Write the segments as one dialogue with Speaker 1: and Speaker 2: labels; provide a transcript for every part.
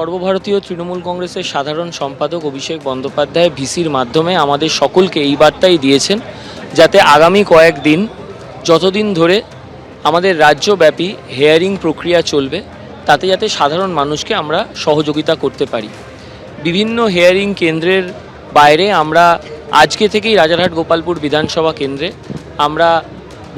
Speaker 1: সর্বভারতীয় তৃণমূল কংগ্রেসের সাধারণ সম্পাদক অভিষেক বন্দ্যোপাধ্যায় ভিসির মাধ্যমে আমাদের সকলকে এই বার্তাই দিয়েছেন, যাতে আগামী কয়েকদিন যতদিন ধরে আমাদের রাজ্যব্যাপী হেয়ারিং প্রক্রিয়া চলবে, তাতে যাতে সাধারণ মানুষকে আমরা সহযোগিতা করতে পারি। বিভিন্ন হেয়ারিং কেন্দ্রের বাইরে আমরা আজকে থেকেই রাজারহাট গোপালপুর বিধানসভা কেন্দ্রে আমরা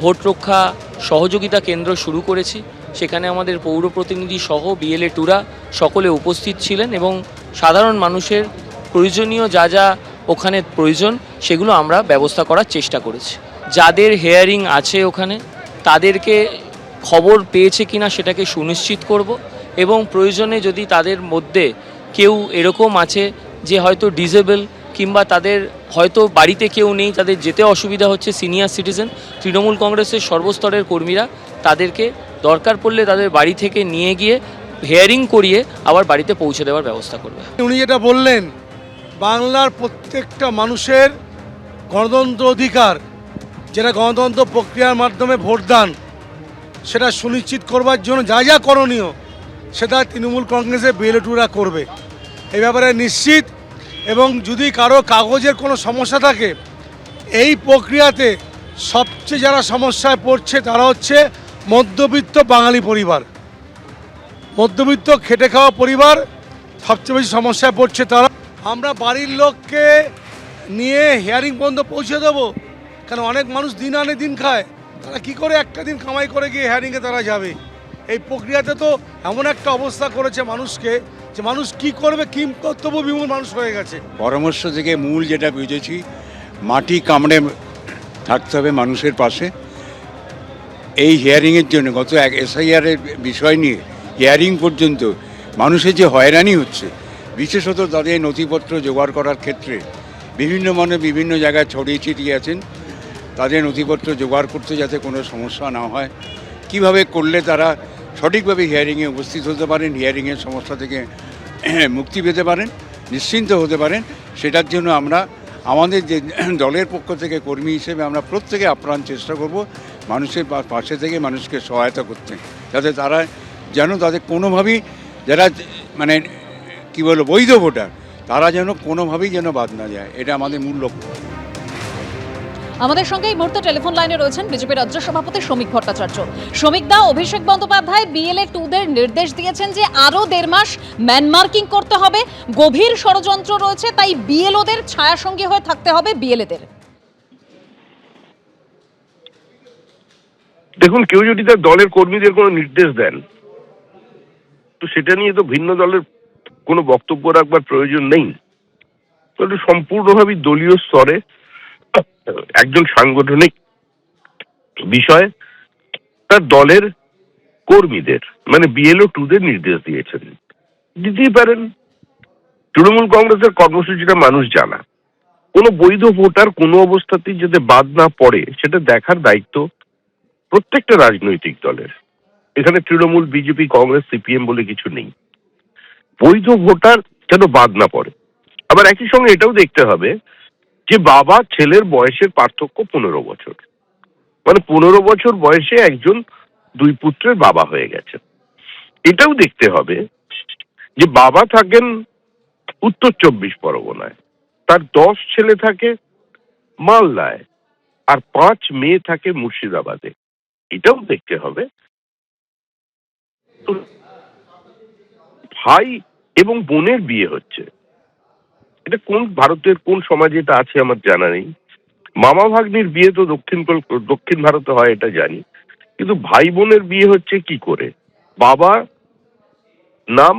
Speaker 1: ভোট রক্ষা সহযোগিতা কেন্দ্র শুরু করেছি। সেখানে আমাদের পৌর প্রতিনিধি সহ বিএলএ টুরা সকলে উপস্থিত ছিলেন এবং সাধারণ মানুষের প্রয়োজনীয় যা যা ওখানে প্রয়োজন সেগুলো আমরা ব্যবস্থা করার চেষ্টা করেছি। যাদের হেয়ারিং আছে ওখানে তাদেরকে খবর পেয়েছে কিনা সেটাকে সুনিশ্চিত করব এবং প্রয়োজনে যদি তাদের মধ্যে কেউ এরকম আছে যে হয়তো ডিসেবল কিংবা তাদের হয়তো বাড়িতে কেউ নেই, তাদের যেতে অসুবিধা হচ্ছে, সিনিয়র সিটিজেন, তৃণমূল কংগ্রেসের সর্বস্তরের কর্মীরা তাদেরকে দরকার পড়লে তাদের বাড়ি থেকে নিয়ে গিয়ে হেয়ারিং করিয়ে আবার বাড়িতে পৌঁছে দেওয়ার ব্যবস্থা করবে।
Speaker 2: উনি যেটা বললেন, বাংলার প্রত্যেকটা মানুষের গণতন্ত্র অধিকার, যেটা গণতন্ত্র প্রক্রিয়ার মাধ্যমে ভোটদান, সেটা সুনিশ্চিত করবার জন্য যা যা করণীয় সেটা তৃণমূল কংগ্রেসের বিএলএ করবে এই ব্যাপারে নিশ্চিত। এবং যদি কারো কাগজের কোনো সমস্যা থাকে, এই প্রক্রিয়াতে সবচেয়ে যারা সমস্যায় পড়ছে তারা হচ্ছে মধ্যবিত্ত বাঙালি পরিবার, মধ্যবিত্ত খেটে খাওয়া পরিবার সবচেয়ে বেশি সমস্যায় পড়ছে তারা। আমরা বাড়ির লোককে নিয়ে হিয়ারিং পর্যন্ত পৌঁছে দেবো, কারণ অনেক মানুষ দিন আনে দিন খায়, তারা কি করে একটা দিন কামাই করে গিয়ে হিয়ারিংয়ে তারা যাবে। এই প্রক্রিয়াতে তো এমন একটা অবস্থা করেছে মানুষকে যে মানুষ কি করবে, কি কর্তব্য বিমূল মানুষ হয়ে গেছে।
Speaker 3: পরামর্শ থেকে মূল যেটা বুঝেছি, মাটি কামড়ে থাকতে হবে মানুষের পাশে। এই হিয়ারিংয়ের জন্য গত এসআইআরের বিষয় নিয়ে হিয়ারিং পর্যন্ত মানুষের যে হয়রানি হচ্ছে, বিশেষত তাদের নথিপত্র জোগাড় করার ক্ষেত্রে বিভিন্ন জায়গায় ছড়িয়ে ছিটিয়ে আছেন, তাদের নথিপত্র জোগাড় করতে যাতে কোনো সমস্যা না হয়, কিভাবে করলে তারা সঠিকভাবে হিয়ারিংয়ে উপস্থিত হতে পারেন, হিয়ারিংয়ের সমস্যা থেকে মুক্তি পেতে পারেন, নিশ্চিন্ত হতে পারেন, সেটার জন্য আমরা আমাদের যে দলের পক্ষ থেকে কর্মী হিসেবে আমরা প্রত্যেকে আপ্রাণ চেষ্টা করব মানুষের পাশে থেকে মানুষকে সহায়তা করতে, যাতে তারা যেন তাদের কোনোভাবেই যারা মানে কী বলবো বৈধ ভোটার, তারা যেন কোনোভাবেই যেন বাদ না যায়, এটা আমাদের মূল লক্ষ্য।
Speaker 4: আমাদের সঙ্গে এই মুহূর্তে টেলিফোন লাইনে রয়েছেন বিজেপি রাজ্য সভাপতি শ্রমিক ভট্টাচার্য। শ্রমিক দা, অভিষেক বন্দ্যোপাধ্যায় বিএলএ টুদের নির্দেশ দিয়েছেন যে আরো 1.5 মাস ম্যানমার্কিং করতে হবে, গভীর ষড়যন্ত্র রয়েছে, তাই বিএলওদের ছায়াসঙ্গী হয়ে থাকতে হবে বিএলএদের।
Speaker 5: দেখুন, কেউ যদি তার দলের কর্মীদের কোনো নির্দেশ দেন, তো সেটা নিয়ে তো ভিন্ন দলের কোনো বক্তব্য রাখবার প্রয়োজন নেই। তো সম্পূর্ণভাবে দলীয় স্তরে একজন সাংগঠনিক বিষয় তার দলের কর্মীদের মানে বিএলও টুদের নির্দেশ দিয়েছেন, দিতেই পারেন। তৃণমূল কংগ্রেসের কর্মসূচিটা মানুষ জানা। কোনো বৈধ ভোটার কোনো অবস্থাতেই যাতে বাদ না পড়ে সেটা দেখার দায়িত্ব প্রত্যেকটা রাজনৈতিক দলের। এখানে তৃণমূল, বিজেপি, কংগ্রেস, সিপিএম বলে কিছু নেই। বৈধ ভোটার যেন বাদ না পড়ে। আবার একই সঙ্গে এটাও দেখতে হবে যে বাবা ছেলের বয়সের পার্থক্য 15 বছর, মানে 15 বছর বয়সে একজন 2 পুত্রের বাবা হয়ে গেছে। এটাও দেখতে হবে যে বাবা থাকেন উত্তর 24 পরগনায়, তার 10 ছেলে থাকে মালদায় আর 5 মেয়ে থাকে মুর্শিদাবাদে। এটাও দেখতে হবে। ভাই এবং বোনের বিয়ে হচ্ছে, এটা কোন ভারতের কোন সমাজে এটা আছে আমার জানা নেই। মামা ভাগ্নির বিয়ে তো দক্ষিণ ভারতে হয় এটা জানি, কিন্তু ভাই বোনের বিয়ে হচ্ছে কি করে? বাবা নাম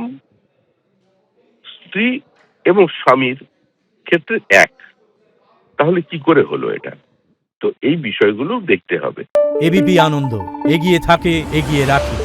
Speaker 5: স্ত্রী এবং স্বামীর ক্ষেত্রে এক, তাহলে কি করে হলো এটা? তো এই বিষয়গুলো দেখতে হবে।
Speaker 6: এবিপি আনন্দ এগিয়ে থাকে, এগিয়ে রাখে।